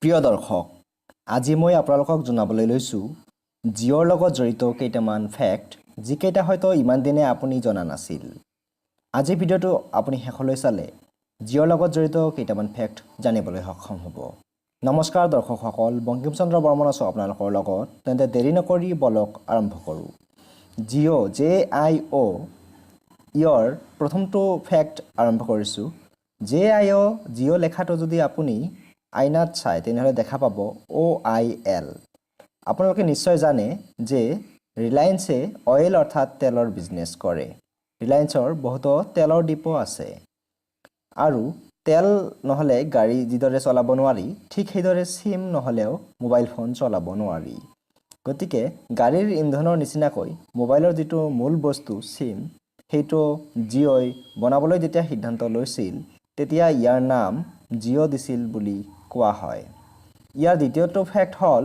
প্ৰিয় দৰ্শক, আজি মই আপোনালোকক জনাবলৈ লৈছোঁ জিঅ'ৰ লগত জড়িত কেইটামান ফেক্ট, যিকেইটা হয়তো ইমান দিনে আপুনি জনা নাছিল। আজি ভিডিঅ'টো আপুনি শেষলৈ চালে জিঅ'ৰ লগত জড়িত কেইটামান ফেক্ট জানিবলৈ সক্ষম হ'ব। নমস্কাৰ দৰ্শকসকল, বংকিম চন্দ্ৰ বৰ্মন আছোঁ আপোনালোকৰ লগত। তেন্তে দেৰি নকৰি বলক আৰম্ভ কৰোঁ। জিঅ' JIO ইয়াৰ প্ৰথমটো ফেক্ট আৰম্ভ কৰিছোঁ। জিঅ' লেখাটো যদি আপুনি আইনাত চাই তেনেহ'লে দেখা পাব OIL। আপোনালোকে নিশ্চয় জানে যে ৰিলায়েন্সে অইল অৰ্থাৎ তেলৰ বিজনেছ কৰে। ৰিলায়েন্সৰ বহুতো তেলৰ ডিপো আছে আৰু তেল নহ'লে গাড়ী যিদৰে চলাব নোৱাৰি, ঠিক সেইদৰে চিম নহ'লেও মোবাইল ফোন চলাব নোৱাৰি। গতিকে গাড়ীৰ ইন্ধনৰ নিচিনাকৈ মোবাইলৰ যিটো মূল বস্তু চিম, সেইটো জিঅ'ই বনাবলৈ যেতিয়া সিদ্ধান্ত লৈছিল তেতিয়া ইয়াৰ নাম জিঅ' দিছিল বুলি কোৱা হয়। ইয়াৰ দ্বিতীয়টো ফেক্ট হ'ল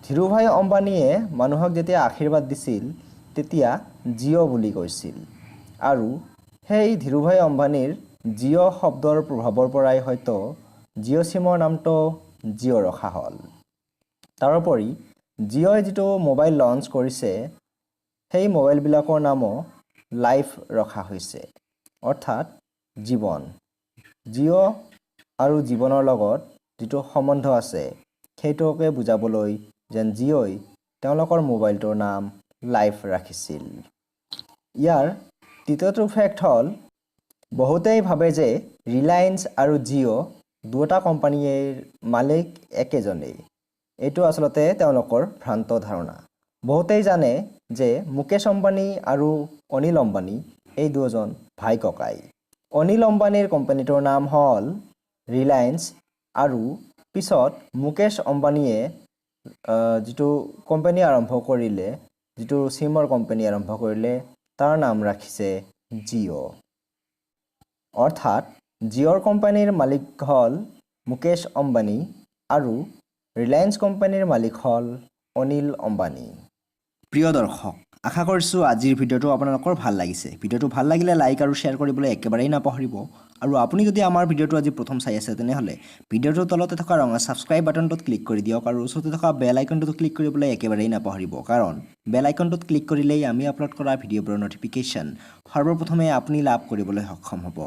ধীৰুভাই অম্বানীয়ে মানুহক যেতিয়া আশীৰ্বাদ দিছিল তেতিয়া জিঅ' বুলি কৈছিল আৰু সেই ধীৰুভাই অম্বানীৰ জিঅ' শব্দৰ প্ৰভাৱৰ পৰাই হয়তো জিঅ' চিমৰ নামটো জিঅ' ৰখা হ'ল। তাৰোপৰি জিঅ'ই যিটো মোবাইল লঞ্চ কৰিছে সেই মোবাইলবিলাকৰ নামো লাইফ ৰখা হৈছে, অৰ্থাৎ জীৱন। জিঅ' আৰু জীৱনৰ লগত যিটো সম্বন্ধ আছে সেইটোকে বুজাবলৈ যেন জিঅ'ই তেওঁলোকৰ মোবাইলটোৰ নাম লাইফ ৰাখিছিল। ইয়াৰ তৃতীয়টো ফেক্ট হ'ল বহুতেই ভাবে যে ৰিলায়েন্স আৰু জিঅ' দুয়োটা কোম্পানীৰ মালিক একেজনেই। এইটো আচলতে তেওঁলোকৰ ভ্ৰান্ত ধাৰণা। বহুতেই জানে যে মুকেশ অম্বানী আৰু অনিল অম্বানী এই দুজন ভাই ককাই। অনিল অম্বানীৰ কোম্পানীটোৰ নাম হ'ল ৰিলায়েন্স আৰু পিছত মুকেশ অম্বানীয়ে যিটো কোম্পানী আৰম্ভ কৰিলে, যিটো চিমৰ কোম্পানী আৰম্ভ কৰিলে, তাৰ নাম ৰাখিছে জিঅ'। অৰ্থাৎ জিঅ'ৰ কোম্পানীৰ মালিক হ'ল মুকেশ অম্বানী আৰু ৰিলায়েন্স কোম্পানীৰ মালিক হ'ল অনিল অম্বানী। প্ৰিয় দৰ্শক, আশা কৰিছোঁ আজিৰ ভিডিঅ'টো আপোনালোকৰ ভাল লাগিছে। ভিডিঅ'টো ভাল লাগিলে লাইক আৰু শ্বেয়াৰ কৰিবলৈ একেবাৰেই নাপাহৰিব। আৰু আপুনি যদি আমাৰ ভিডিঅ'টো আজি প্ৰথম চাই আছে তেনেহ'লে ভিডিঅ'টোৰ তলতে থকা ৰঙা ছাবস্ক্ৰাইব বাটনটোত ক্লিক কৰি দিয়ক আৰু ওচৰতে থকা বেল আইকনটোত ক্লিক কৰিবলৈ একেবাৰেই নাপাহৰিব, কাৰণ বেল আইকনটোত ক্লিক কৰিলেই আমি আপলোড কৰা ভিডিঅ'বোৰৰ ন'টিফিকেশ্যন সৰ্বপ্ৰথমে আপুনি লাভ কৰিবলৈ সক্ষম হ'ব।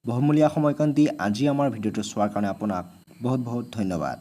বহুমূলীয়া সময়কণ দি আজি আমাৰ ভিডিঅ'টো চোৱাৰ কাৰণে আপোনাক বহুত বহুত ধন্যবাদ।